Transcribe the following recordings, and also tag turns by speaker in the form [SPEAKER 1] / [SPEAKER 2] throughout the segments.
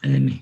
[SPEAKER 1] Ini.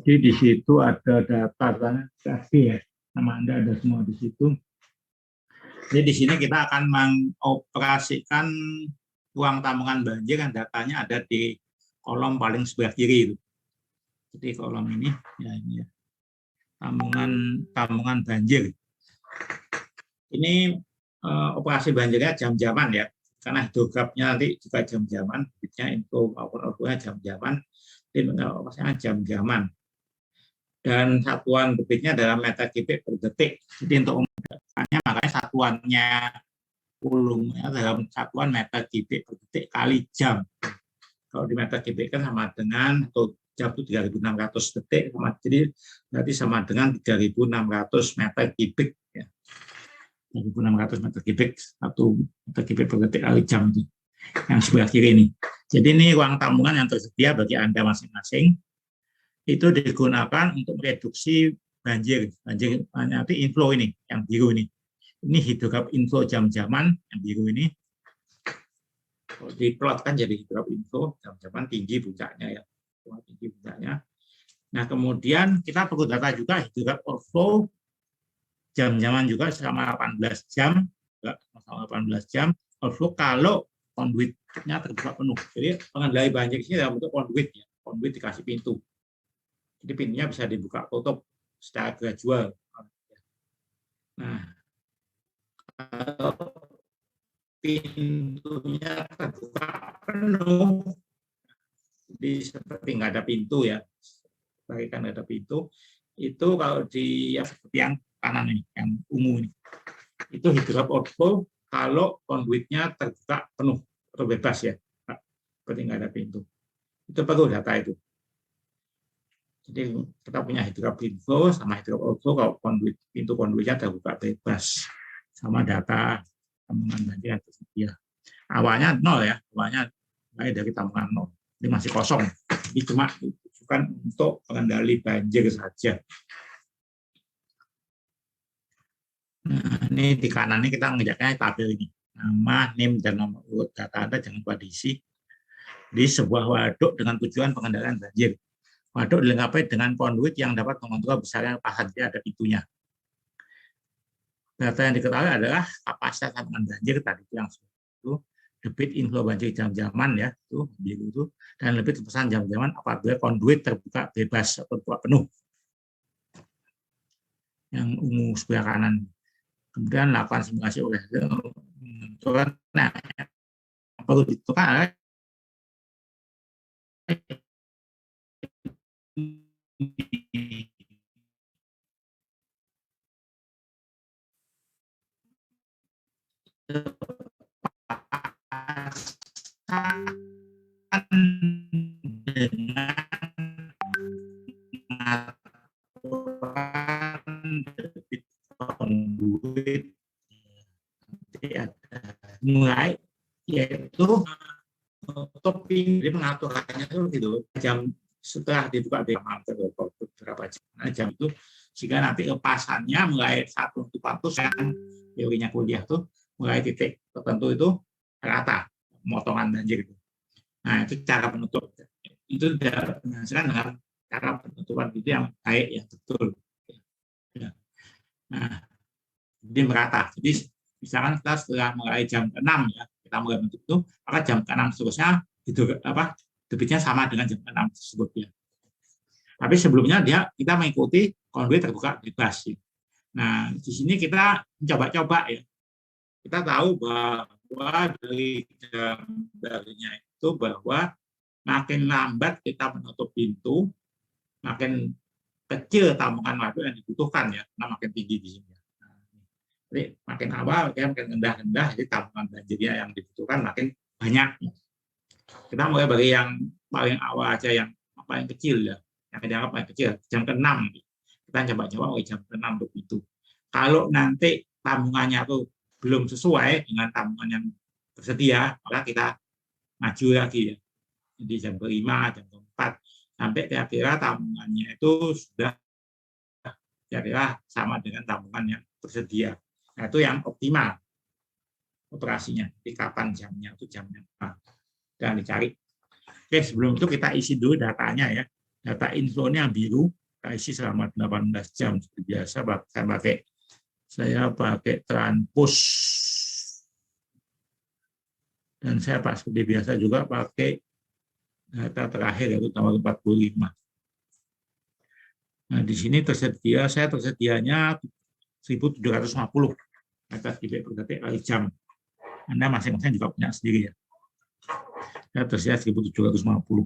[SPEAKER 1] Jadi di situ ada data kasih ya, nama Anda ada semua di situ. Jadi di sini kita akan mengoperasikan uang tabungan banjir yang datanya ada di kolom paling sebelah kiri itu. Jadi kolom ini ya, ini ya. Tabungan banjir. Ini operasi banjirnya jam-jaman ya, karena hidrografnya nanti juga jam-jaman, info output-nya jam-jaman, jadi operasinya jam-jaman. Dan satuan debitnya adalah meter kubik per detik. Jadi untuk umumnya makanya satuannya volumenya dalam satuan meter kubik per detik kali jam. Kalau di meter kubik kan sama dengan atau jam itu 3.600 detik, jadi berarti sama dengan 3.600 meter kubik ya. 3.600 meter kubik, 1 meter kubik per detik kali jam itu yang sebelah kiri ini. Jadi ini ruang tabungan yang tersedia bagi Anda masing-masing. Itu digunakan untuk mereduksi banjir nanti inflow ini yang biru ini hidrograf inflow jam-jaman yang biru ini. Kalau diplot kan jadi hidrograf inflow jam-jaman tinggi puncaknya ya, tinggi puncaknya. Nah kemudian kita perlu data juga hidrograf outflow jam-jaman juga selama 18 jam, selama 18 jam outflow kalau conduitnya terbuka penuh. Jadi pengendali banjir ini dalam bentuk conduit ya, conduit dikasih pintu. Jadi pintunya bisa dibuka tutup secara gradual. Nah, kalau pintunya terbuka penuh, jadi seperti nggak ada pintu ya, bagaikan nggak ada pintu, itu kalau di seperti yang kanan ini, yang ungu ini, itu hidrograf outflow kalau conduitnya terbuka penuh atau bebas ya, seperti nggak ada pintu. Itu perlu data itu. Jadi kita punya hidrograf inflow sama hidrograf outflow kalau pintu konduitnya terbuka bebas sama data tabungan banjir yang tersedia. Awalnya 0 ya, awalnya mulai dari tabungan 0. Ini masih kosong. Ini cuma ditujukan untuk pengendali banjir saja. Nah, ini di kanan ini kita ngejaknya tabel ini. Nama, NIM, dan nomor urut data Anda jangan lupa diisi. Di sebuah waduk dengan tujuan pengendalian banjir. Waduk dilengkapi dengan konduit yang dapat mengontrol besarnya pasang, ada pintunya. Data yang diketahui adalah kapasitas tabungan banjir tadi yang itu, debit inflow banjir jam-jaman ya, itu biru itu, dan lebih pesan jam-jaman apabila konduit terbuka bebas atau terbuka penuh. Yang ungu sebelah kanan. Kemudian lakukan simulasi oleh menentukan, nah, yang perlu ditentukan adalah conduit mulai, yaitu menutup pintu, jadi pengaturannya itu gitu, jam setelah dibuka beberapa jam itu, sehingga nanti lepasannya mulai satu tutus kan teorinya kuliah tuh mulai titik tertentu itu rata pemotongan banjir itu. Nah itu cara penutup itu dihasilkan dengan cara penutupan itu yang baik, yang betul. Nah jadi merata. Jadi misalkan kita setelah mulai jam 6 ya kita mulai menutup itu, maka jam 6 seterusnya itu debitnya sama dengan jam 6 tersebut ya. Tapi sebelumnya kita mengikuti konduit terbuka bebas. Nah, di sini kita coba-coba ya. Kita tahu bahwa darinya itu bahwa makin lambat kita menutup pintu, makin kecil tampungan waduk yang dibutuhkan ya, karena makin tinggi di sini. Jadi makin awal, makin rendah-rendah, jadi tampungan banjirnya yang dibutuhkan makin banyak. Kita mulai dari yang paling awal aja, yang paling kecil ya, yang dianggap paling kecil, jam ke-6. Kita coba-coba jam ke-6 untuk itu. Kalau nanti tambungannya itu belum sesuai dengan tambungan yang tersedia, maka kita maju lagi ya. Jadi jam ke-5, jam ke-4, sampai kira-kira tambungannya itu sudah kira-kira sama dengan tambungan yang tersedia. Nah, itu yang optimal operasinya. Jadi kapan jamnya, itu jamnya dan dicari. Oke, sebelum itu kita isi dulu datanya ya. Data inflow-nya yang biru, kita isi selama 18 jam seperti biasa. Saya pakai Transpos. Dan saya seperti biasa juga pakai data terakhir yaitu tanggal 45. Nah, di sini saya tersedianya 1.750 atas debit per detik kali jam. Anda masing-masing juga punya sendiri ya. Saya tersedia 1.750.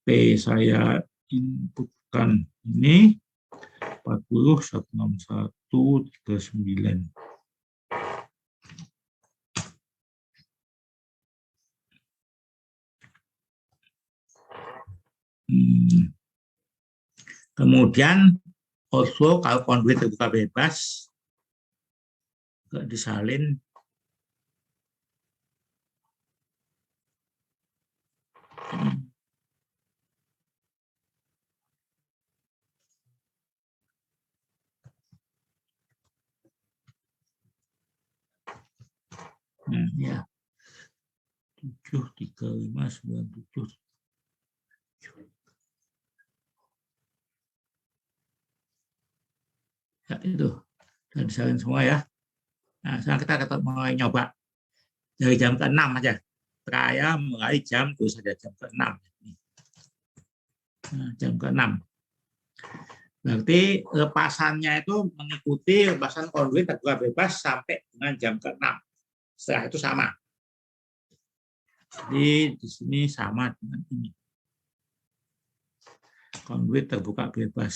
[SPEAKER 1] P saya inputkan ini 40 161 39. Kemudian outflow kalau konduit terbuka bebas disalin ya 73597. Ya itu sudah disalin semua ya. Nah sekarang kita mulai nyoba dari jam ke-6 aja. Saya mulai jam itu saja jam ke-6. Nah, jam ke-6. Berarti lepasannya itu mengikuti lepasan konduit terbuka bebas sampai dengan jam ke-6. Setelah itu sama. Jadi di sini sama dengan ini. Konduit terbuka bebas.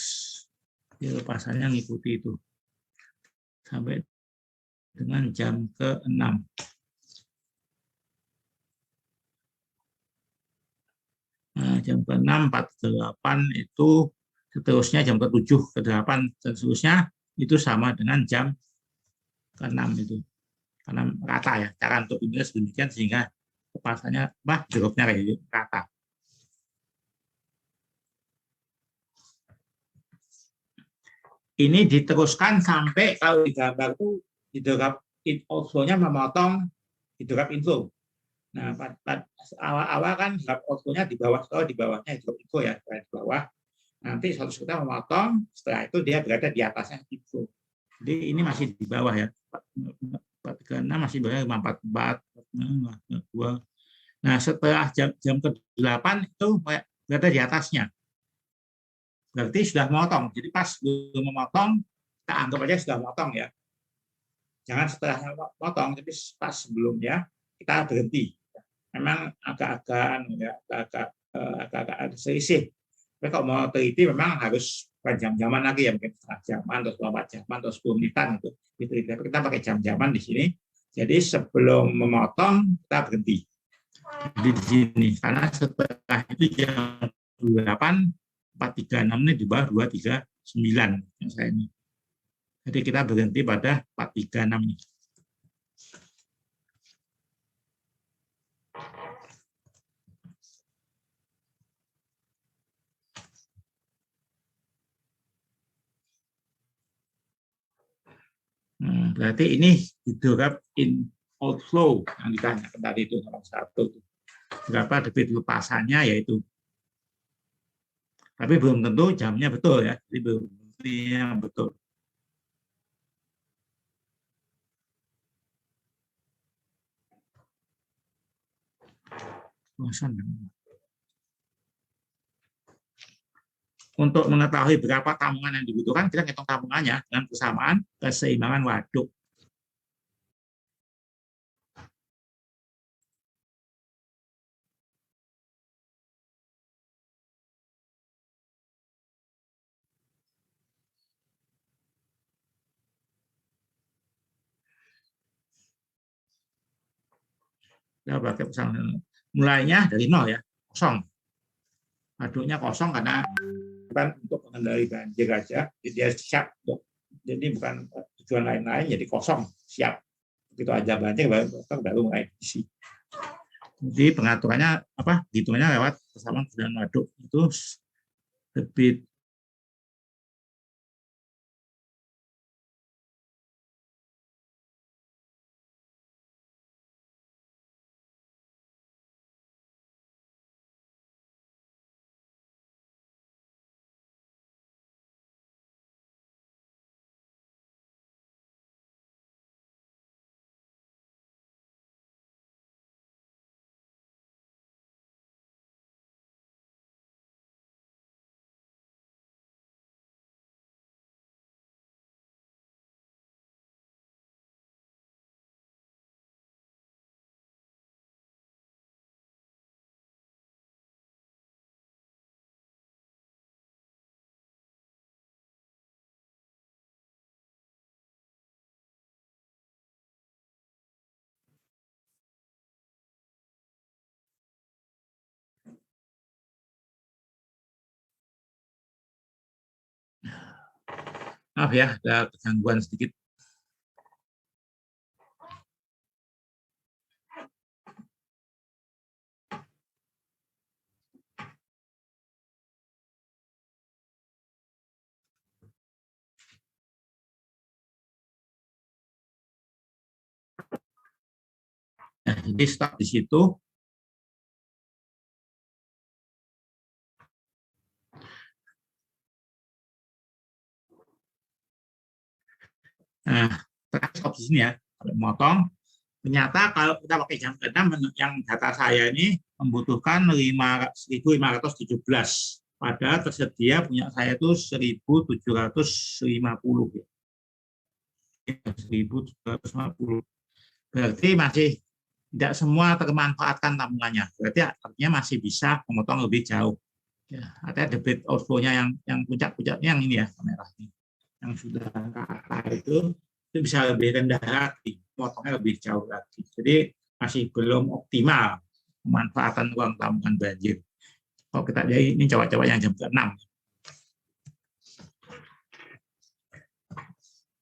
[SPEAKER 1] Jadi lepasannya mengikuti itu. Sampai dengan jam ke-6. Nah, jam ke-6, 48 itu seterusnya jam ke-7, ke-8, dan seterusnya itu sama dengan jam ke-6 itu. Karena rata ya, cara untuk ini sedemikian sehingga lepasannya jeruknya kayak rata. Ini diteruskan sampai kalau di gambar itu hidrograf outflow-nya memotong hidrograf inflow. Nah, awal-awal kan hidrograf outflow-nya di bawah, kalau di bawahnya hidrograf inflow ya, di bawah. Nanti suatu kita memotong, setelah itu dia berada di atasnya inflow. Jadi ini masih di bawah ya. 436 masih bawah 544, 542. Nah, setelah jam ke-8 itu berada di atasnya. Berarti sudah memotong. Jadi pas belum memotong, kita anggap aja sudah memotong ya. Jangan setelahnya memotong, tapi pas sebelumnya kita berhenti. Memang agak-agak ada selisih. Tapi kalau mau teliti memang harus jam-jaman lagi ya, mungkin setengah jaman atau 4 jaman atau 10 menitan itu. Tapi kita pakai jam-jaman di sini. Jadi sebelum memotong kita berhenti. Jadi di sini karena setelah itu jam 8 436 ini di bawah 239 yang saya ini. Jadi kita berhenti pada 436 ini. Berarti ini hidrokarbon in outflow yang ditanyakan tadi itu nomor 1. Berapa debit lepasannya yaitu. Tapi belum tentu jamnya betul ya. Jadi belum tentu yang betul. Untuk mengetahui berapa tampungan yang dibutuhkan, kita hitung tampungannya dengan persamaan keseimbangan waduk. Kita pakai persamaan. Mulainya dari 0 ya, kosong. Waduknya kosong karena bukan untuk mengendali banjir aja, jadi dia siap untuk, jadi bukan tujuan lain-lain, jadi kosong, siap. Begitu aja banjir baru mulai diisi. Jadi pengaturannya apa? Hitungnya lewat persamaan keseimbangan waduk itu debit maaf ya, ada gangguan sedikit. Nah, jadi stop di situ. Nah, stop di sini ya. Kalau motong, ternyata kalau kita pakai jam ke-6, yang data saya ini membutuhkan 1.517. Padahal tersedia punya saya itu 1.750. 1.750. Berarti masih tidak semua termanfaatkan tampungannya. Berarti artinya masih bisa memotong lebih jauh. Ya, artinya debit outflow-nya yang puncak-puncaknya yang ini ya, merah ini. Yang sudah kata itu bisa lebih rendah lagi, potongnya lebih jauh lagi. Jadi masih belum optimal pemanfaatan ruang tampungan banjir. Kalau kita jadi ini coba-coba yang jam ke-6.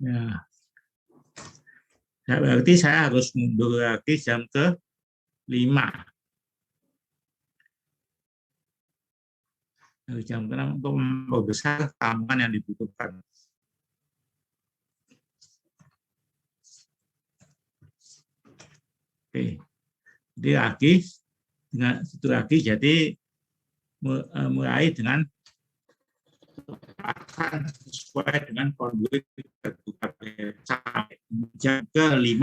[SPEAKER 1] Ya. Nah, berarti saya harus mundur lagi jam ke-5. Dari jam ke-6 untuk membesar tampungan yang dibutuhkan. Oke. Jadi lagi dengan itu lagi, jadi mulai dengan akan sesuai dengan konduit terbuka sampai jam ke-5.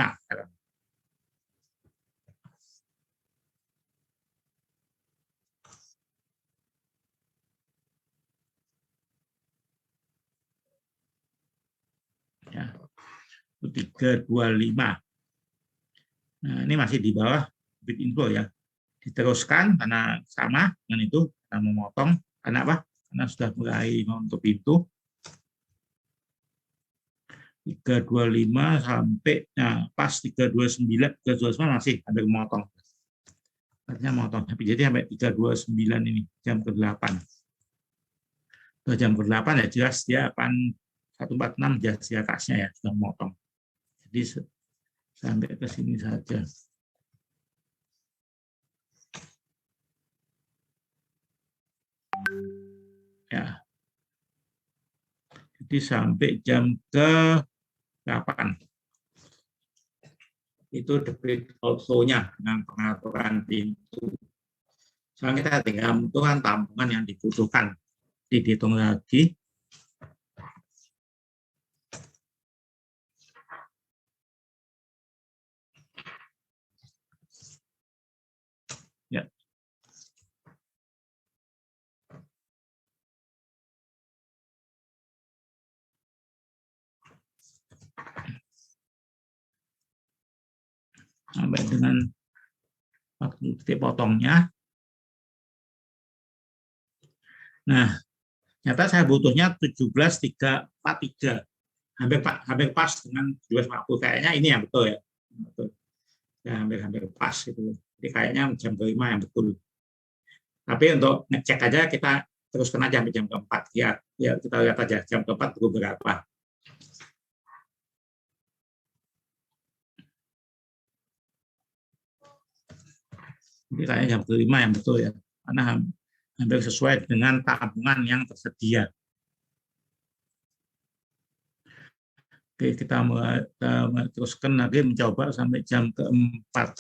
[SPEAKER 1] Ya, 325. Nah, ini masih di bawah bit info ya. Diteruskan karena sama dengan itu, kita memotong karena apa? Karena sudah mulai menutup pintu. 325 sampai nah pas 329, 329 masih ada memotong. Artinya memotong. Jadi sampai 329 ini jam ke-8. Jam ke-8 ya jelas dia akan 146 jas di atasnya ya sudah memotong. Jadi sampai ke sini saja. Ya. Jadi sampai jam ke 8. Itu debit outflow-nya dengan pengaturan pintu. Sekarang kita tinggal menentukan tampungan yang dibutuhkan. Dihitung lagi. Ya. Sampai dengan waktu titik potongnya. Nah, ternyata saya butuhnya 17.343. Hampir pas dengan 250. Kayaknya ini yang betul ya. Betul. Ya, hampir pas gitu. Jadi kayaknya jam ke-5 yang betul. Tapi untuk ngecek aja kita teruskan aja sampai jam ke-4. Ya kita lihat aja jam ke-4 perlu berapa. Jadi kayaknya jam ke-5 yang betul ya. Karena hampir sesuai dengan tabungan yang tersedia. Oke, kita teruskan lagi mencoba sampai jam ke-4.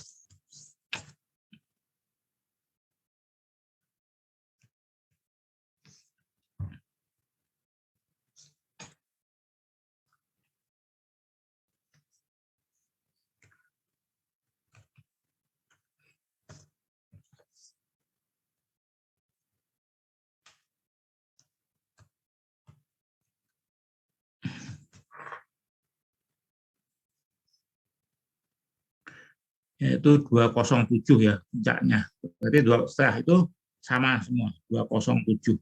[SPEAKER 1] Yaitu 207 ya puncaknya. Berarti setelah itu sama semua 207.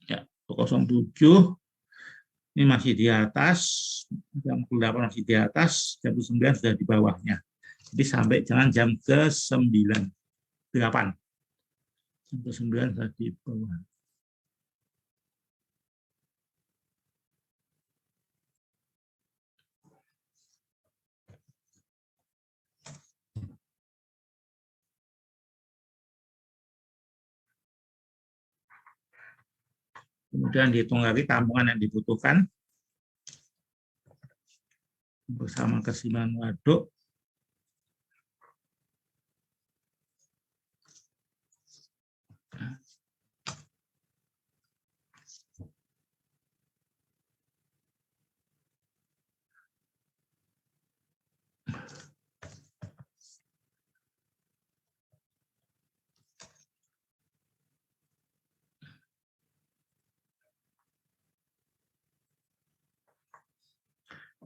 [SPEAKER 1] Ya, 207 ini masih di atas, jam 8 masih di atas, jam 9 sudah di bawahnya. Jadi sampai jangan jam ke-9, 8. Jam ke-9 sudah di bawah. Kemudian dihitung lagi tabungan yang dibutuhkan bersama kesimpulan waduk.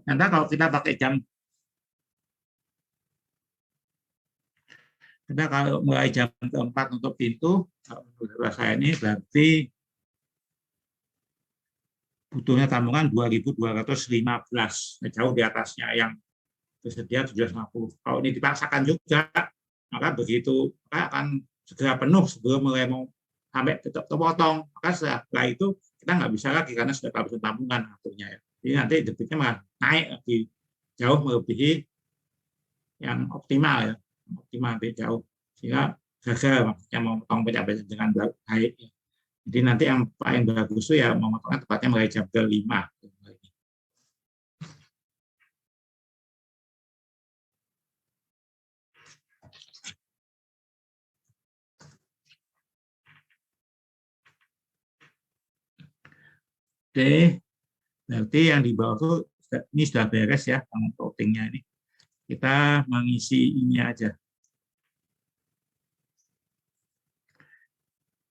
[SPEAKER 1] Nanti kalau kita pakai jam, kita kalau mulai jam ke-4 untuk pintu, menurut saya ini berarti butuhnya tabungan 2.215, jauh di atasnya yang tersedia 750. Kalau ini dipaksakan juga, maka begitu maka akan segera penuh sebelum mulai mau sampai terpotong. Maka setelah itu kita nggak bisa lagi karena sudah kehabisan tabungan aturnya ya. Jadi nanti debitnya malah naik lagi jauh melebihi yang optimal ya, optimal lebih jauh sehingga gagal maksudnya mau potong pajak dengan baik. Jadi nanti yang paling bagus itu ya memotongnya tepatnya mulai jam ke-5. Oke, berarti yang di bawah itu ini sudah beres ya, plottingnya ini. Kita mengisi ini aja.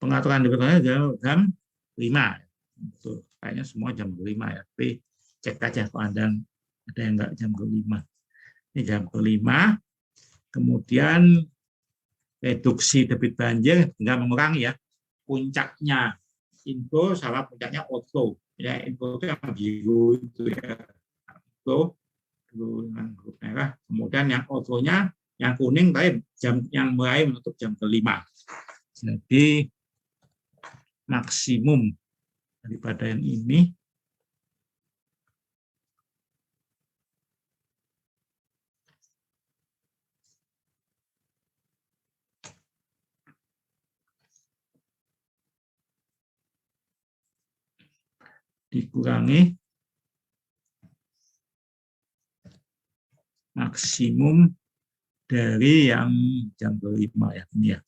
[SPEAKER 1] Pengaturan debitnya jam 5. Betul. Kayaknya semua jam 5 ya. Tapi cek aja kalau ada yang enggak jam 5. Ini jam 5. Kemudian reduksi debit banjir tinggal mengurangi ya. Puncaknya inflow sama puncaknya outflow. Ya, inflow itu yang biru itu ya. Outflow dengan huruf merah. Kemudian yang outflow-nya yang kuning tadi jam yang mulai menutup jam ke-5. Jadi maksimum daripada yang ini dikurangi maksimum dari yang jam 25 ya, ini ya.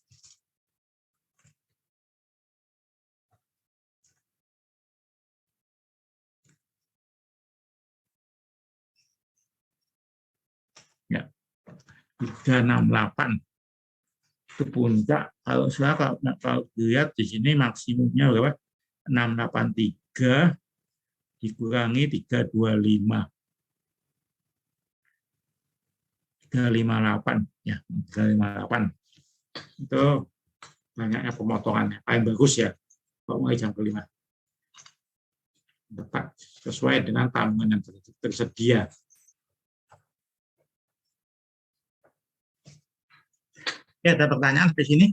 [SPEAKER 1] Ya, 368 itu puncak. Kalau dilihat di sini maksimumnya berapa? 683 dikurangi 325. 358 ya, 358. Itu banyaknya pemotongannya. Paling bagus ya kalau mulai jam kelima. Tepat sesuai dengan tabungan yang tersedia. Ya, ada pertanyaan di sini?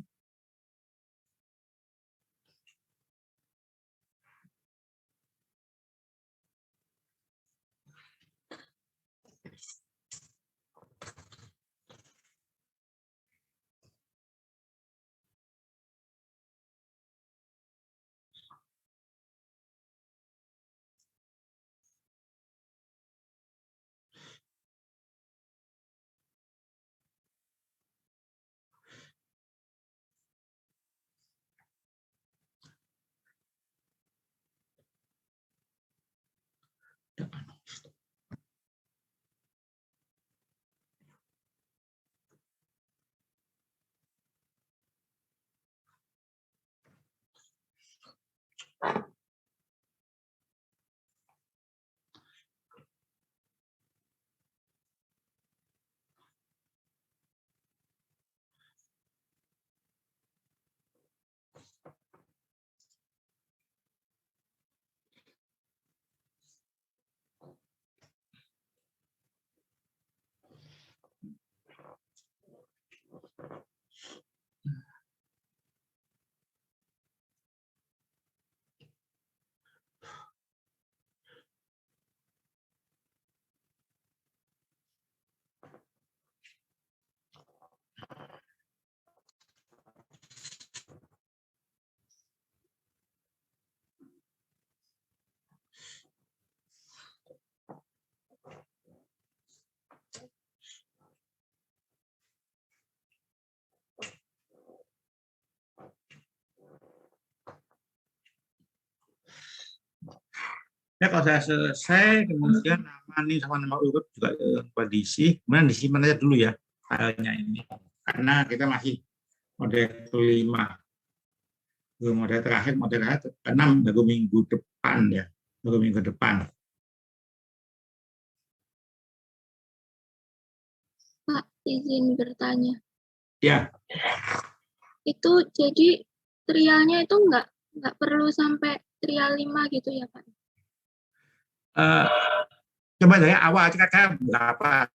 [SPEAKER 1] Ya, kalau saya selesai, kemudian nama ini sama nama urut juga kondisi, kemudian disimpan aja dulu ya filenya ini, karena kita masih model kelima, model terakhir keenam baru minggu depan ya, baru minggu depan.
[SPEAKER 2] Pak, izin bertanya.
[SPEAKER 1] Ya.
[SPEAKER 2] Itu jadi trialnya itu nggak perlu sampai trial 5 gitu ya Pak?
[SPEAKER 1] Coba dari awal kita berapa?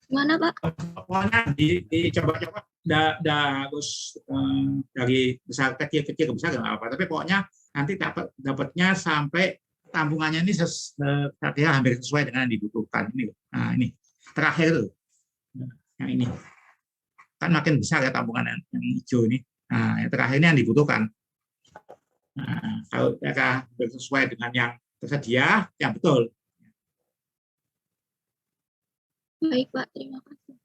[SPEAKER 2] Gimana Pak?
[SPEAKER 1] Pokoknya dicoba-coba, harus dari besar kecil ke besar nggak apa, tapi pokoknya nanti dapatnya sampai tabungannya ini kira hampir sesuai dengan yang dibutuhkan ini. Nah ini terakhir tuh, yang ini kan makin besar ya tabungan yang hijau ini. Nah yang terakhir ini yang dibutuhkan. Nah, kalau mereka sesuai dengan yang tersedia, yang betul.
[SPEAKER 2] Baik Pak, terima kasih.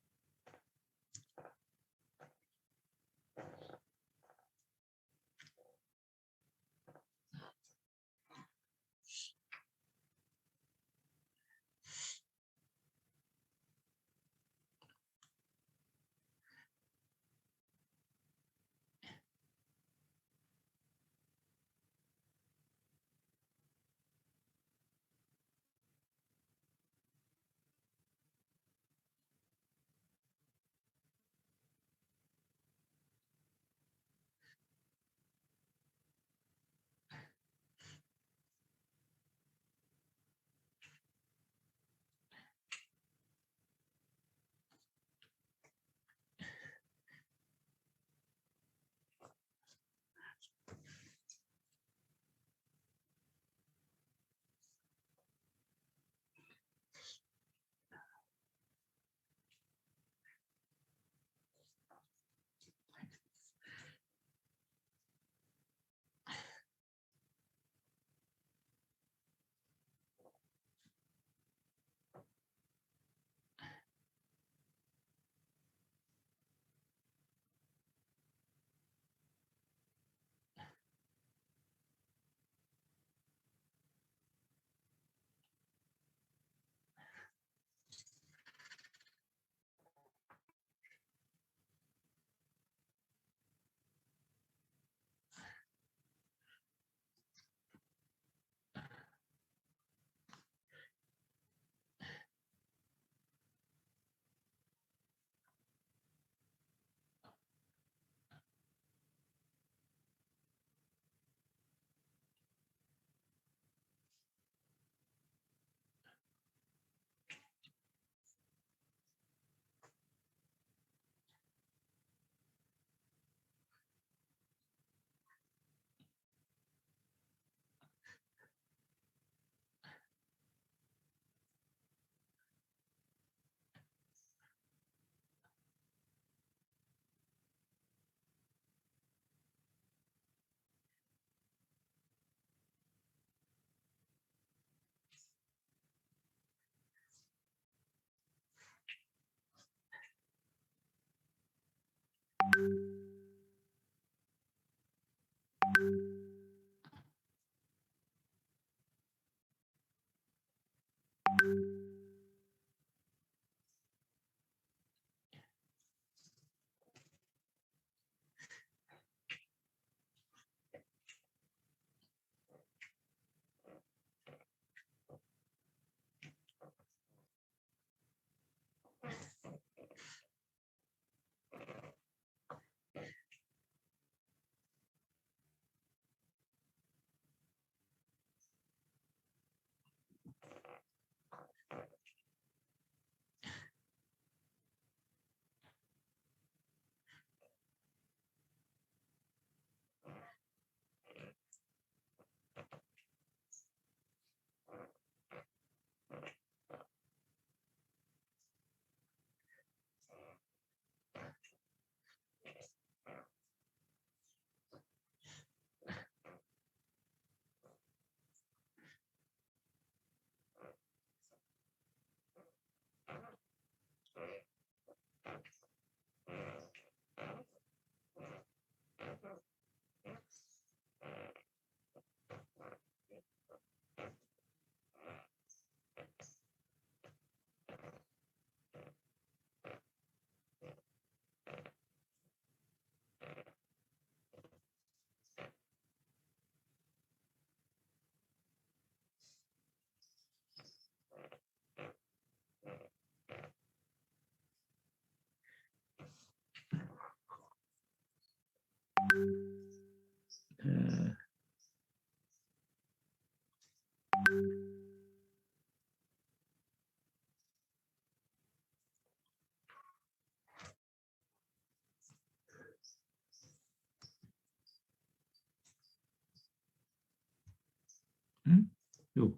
[SPEAKER 1] Tuh.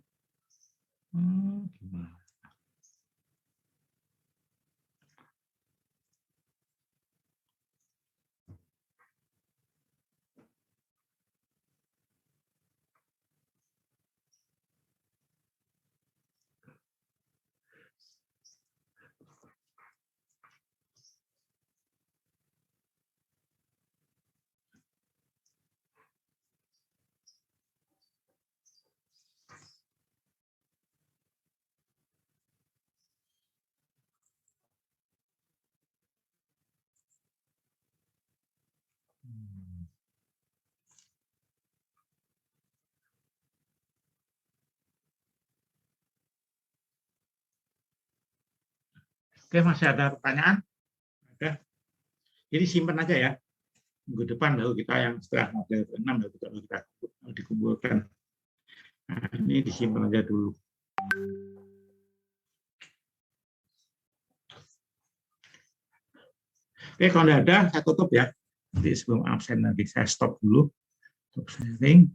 [SPEAKER 1] Gimana? Oke, masih ada pertanyaan? Ada. Jadi simpan aja ya. Minggu depan baru kita yang setelah model 6 baru kita dikumpulkan. Nah, ini disimpan aja dulu. Oke, kalau tidak ada, saya tutup ya. Nanti sebelum absen nanti saya stop dulu. Stop sharing.